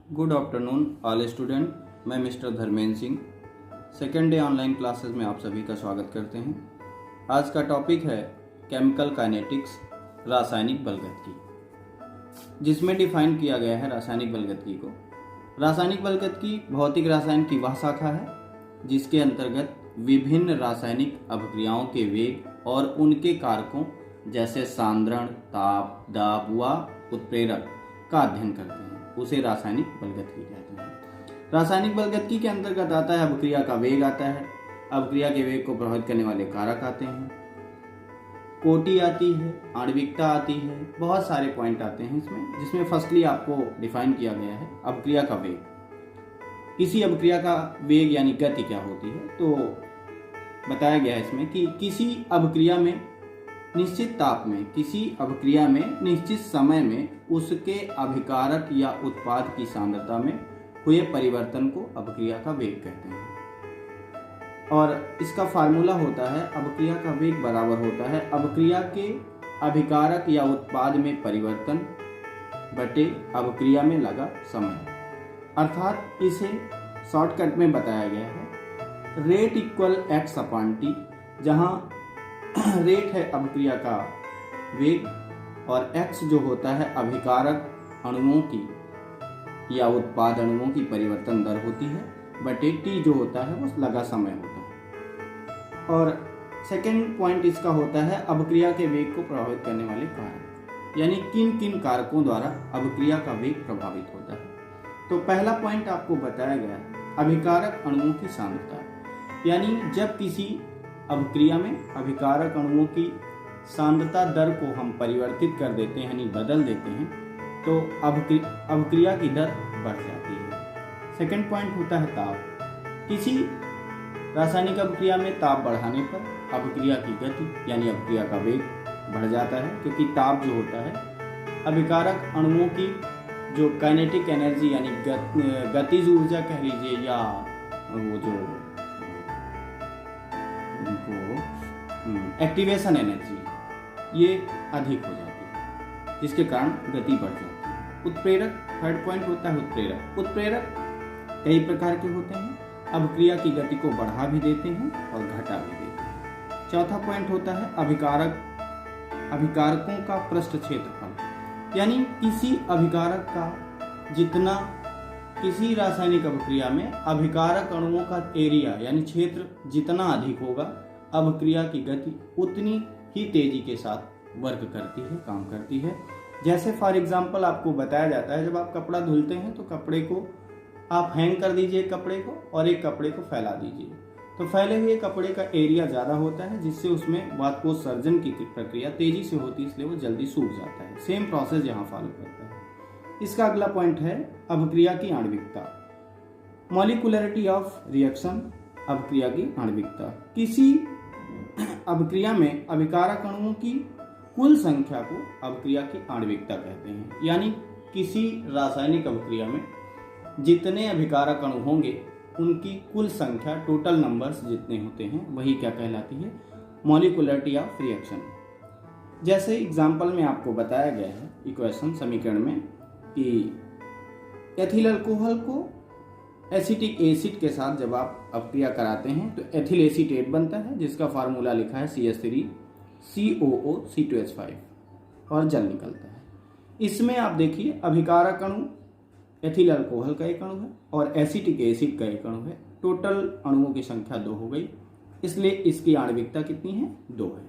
Good afternoon all student. मैं mister Dharmendra Singh second day online classes में आप सभी का स्वागत करते हैं। आज का टॉपिक है केमिकल काइनेटिक्स, रासायनिक बलगतिकी, जिसमें डिफाइन किया गया है रासायनिक बलगतिकी को। रासायनिक बलगतिकी भौतिक रसायन की वह शाखा है जिसके अंतर्गत विभिन्न रासायनिक अभिक्रियाओं के वेग और उनके कारकों जैसे सांद्रण, ताप, दाब व उत्प्रेरक का अध्ययन करते हैं। उसे रासायनिक बलगतिकी कहते हैं। रासायनिक बलगतिकी के अंतर्गत आता है अभिक्रिया का वेग आता है, अभिक्रिया के वेग को प्रभावित करने वाले कारक आते हैं, कोटि आती है, आणविकता आती है, बहुत सारे पॉइंट आते हैं इसमें, जिसमें फर्स्टली आपको डिफाइन किया गया है अभिक्रिया का वेग। किसी अभिक्रिया का वेग यानी गति क्या होती है, तो बताया गया है इसमें कि किसी अभिक्रिया में निश्चित ताप में, किसी अभिक्रिया में निश्चित समय में उसके अभिकारक या उत्पाद की सांद्रता में हुए परिवर्तन को अभिक्रिया का वेग कहते हैं। और इसका फार्मूला होता है अभिक्रिया का वेग बराबर होता है अभिक्रिया के अभिकारक या उत्पाद में परिवर्तन बटे अभिक्रिया में लगा समय। अर्थात इसे शॉर्टकट में बताया गया है rate equal x upon T, जहाँ रेट है अभिक्रिया का वेग और x जो होता है अभिकारक अणुओं की या उत्पाद अणुओं की परिवर्तन दर होती है, बटे t जो होता है वो लगा समय होता है। और सेकेंड पॉइंट इसका होता है अभिक्रिया के वेग को प्रभावित करने वाले कारक, यानी किन किन कारकों द्वारा अभिक्रिया का वेग प्रभावित होता है। तो पहला पॉइंट आपको बताया गया अभिकारक अणुओं की सांद्रता, यानी जब किसी अभिक्रिया में अभिकारक अणुओं की सांद्रता दर को हम परिवर्तित कर देते हैं यानी बदल देते हैं, तो अभिक्रिया की दर बढ़ जाती है। सेकंड पॉइंट होता है ताप। किसी रासायनिक अभिक्रिया में ताप बढ़ाने पर अभिक्रिया की गति यानी अभिक्रिया का वेग बढ़ जाता है, क्योंकि ताप जो होता है अभिकारक अणुओं की जो काइनेटिक एनर्जी यानी गतिज ऊर्जा कह लीजिए, या वो जो एक्टिवेशन एनर्जी, ये अधिक हो जाती है, जिसके कारण गति बढ़ जाती है। उत्प्रेरक, थर्ड पॉइंट होता है उत्प्रेरक। उत्प्रेरक कई प्रकार के होते हैं, अभिक्रिया की गति को बढ़ा भी देते हैं और घटा भी देते हैं। चौथा पॉइंट होता है अभिकारकों का पृष्ठ क्षेत्रफल, यानी किसी अभिकारक का जितना किसी रासायनिक अभिक्रिया में अभिकारक अणुओं का एरिया यानी क्षेत्र जितना अधिक होगा, अभिक्रिया की गति उतनी ही तेजी के साथ वर्क करती है, काम करती है। जैसे फॉर एग्जांपल आपको बताया जाता है, जब आप कपड़ा धुलते हैं तो कपड़े को आप हैंग कर दीजिए कपड़े को और एक कपड़े को फैला दीजिए, तो फैले हुए कपड़े का एरिया ज़्यादा होता है, जिससे उसमें वाष्पोत्सर्जन की प्रक्रिया तेजी से होती है, इसलिए वो जल्दी सूख जाता है। सेम प्रोसेस यहाँ फॉलो करता है। इसका अगला पॉइंट है अभिक्रिया की आणविकता, मॉलिक्यूलरिटी ऑफ रिएक्शन, अभिक्रिया की आणविकता। किसी अभिक्रिया में अभिकारक अणुओं की कुल संख्या को अभिक्रिया की आणविकता कहते हैं, यानी किसी रासायनिक अभिक्रिया में जितने अभिकारक अणु होंगे उनकी कुल संख्या, टोटल नंबर्स जितने होते हैं, वही क्या कहलाती है, मॉलिक्यूलरिटी ऑफ रिएक्शन। जैसे एग्जाम्पल में आपको बताया गया है इक्वेशन समीकरण में कि एथिल अल्कोहल को एसिटिक एसिड के साथ जब आप अभिक्रिया कराते हैं तो एथिल एसीटेट बनता है, जिसका फार्मूला लिखा है CH3COO, और जल निकलता है। इसमें आप देखिए अभिकारक अणु एथिल अल्कोहल का एक अणु है और एसिटिक एसिड का एक अणु है। टोटल अणुओं की संख्या 2 हो गई, इसलिए इसकी आणविकता कितनी है, 2 है।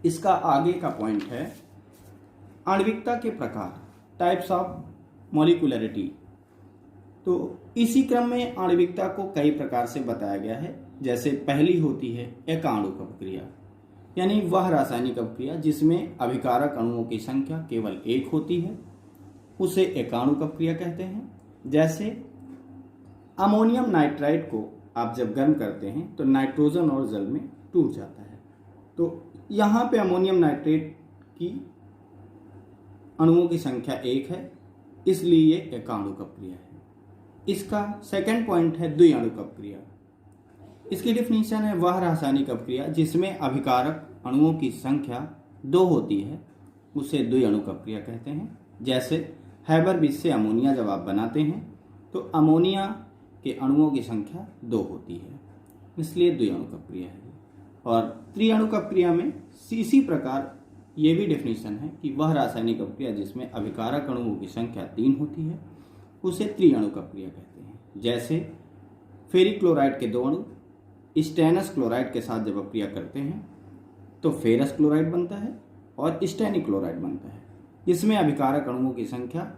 इसका आगे का पॉइंट है आणविकता के प्रकार, टाइप्स ऑफ मॉलिक्यूलरिटी। तो इसी क्रम में आणविकता को कई प्रकार से बताया गया है। जैसे पहली होती है एकाणुक अभिक्रिया, यानी वह रासायनिक अभिक्रिया जिसमें अभिकारक अणुओं की संख्या केवल 1 होती है, उसे एकाणुक अभिक्रिया कहते हैं। जैसे अमोनियम नाइट्राइड को आप जब गर्म करते हैं तो नाइट्रोजन और जल में टूट जाता है, तो यहाँ पे अमोनियम नाइट्रेट की अणुओं की संख्या 1 है, इसलिए ये एकाणुक अभिक्रिया है। इसका सेकंड पॉइंट है द्विअणुक अभिक्रिया। इसकी डिफिनीशन है वह रासायनिक अभिक्रिया जिसमें अभिकारक अणुओं की संख्या 2 होती है, उसे द्विअणुक अभिक्रिया कहते हैं। जैसे हैबर बीज से अमोनिया जब आप बनाते हैं तो अमोनिया के अणुओं की संख्या 2 होती है, इसलिए द्विअणुक अपक्रिया है। और त्रिअणुक अपक्रिया में इसी प्रकार ये भी डेफिनेशन है कि वह रासायनिक अपक्रिया जिसमें अभिकारक अणुओं की संख्या 3 होती है उसे त्रिअणुक अपक्रिया कहते हैं। जैसे फेरिक क्लोराइड के 2 अणु स्टेनस क्लोराइड के साथ जब अपक्रिया करते हैं तो फेरस क्लोराइड बनता है और स्टेनिक क्लोराइड बनता है, जिसमें अभिकारक अणुओं की संख्या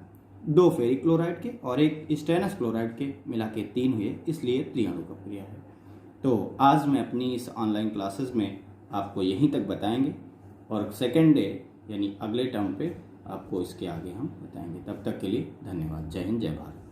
2 फेरिक क्लोराइड के और 1 स्टेनस क्लोराइड के मिला के 3 हुए, इसलिए त्रिअणुक अपक्रिया है। तो आज मैं अपनी इस ऑनलाइन क्लासेस में आपको यहीं तक बताएंगे और सेकेंड डे यानी अगले टर्म पे आपको इसके आगे हम बताएंगे। तब तक के लिए धन्यवाद। जय हिंद, जय भारत।